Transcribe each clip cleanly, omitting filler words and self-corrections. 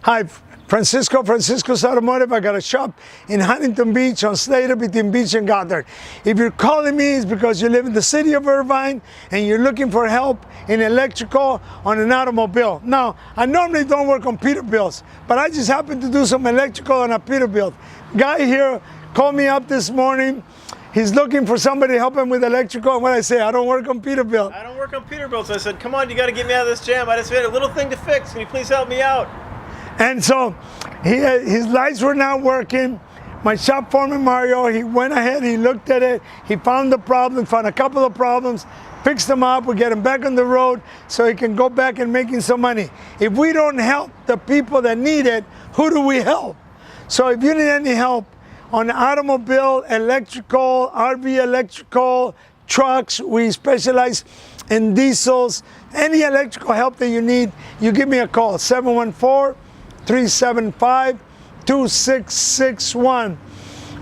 Hi, Francisco's Automotive. I got a shop in Huntington Beach on Slater between Beach and Gothard. If you're calling me, it's because you live in the City of Irvine and you're looking for help in electrical on an automobile. Now, I normally don't work on Peterbilts, but I just happened to do some electrical on a Peterbilt. Guy here called me up this morning. He's looking for somebody to help him with electrical, and what I say, I don't work on Peterbilt. I don't work on Peterbilts. I said, come on, you got to get me out of this jam. I just had a little thing to fix. Can you please help me out? And so his lights were not working. My shop foreman, Mario, he went ahead, he looked at it, he found the problem, found a couple of problems, fixed them up, we get him back on the road so he can go back and making some money. If we don't help the people that need it, who do we help? So if you need any help on automobile, electrical, RV electrical, trucks, we specialize in diesels, any electrical help that you need, you give me a call, 714-375-2661.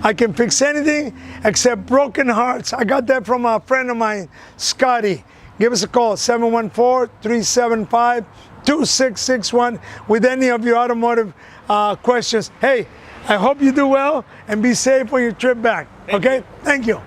I can fix anything except broken hearts. I got that from a friend of mine, Scotty. Give us a call, 714-375-2661 with any of your automotive questions. Hey, I hope you do well and be safe on your trip back. Okay? Thank you.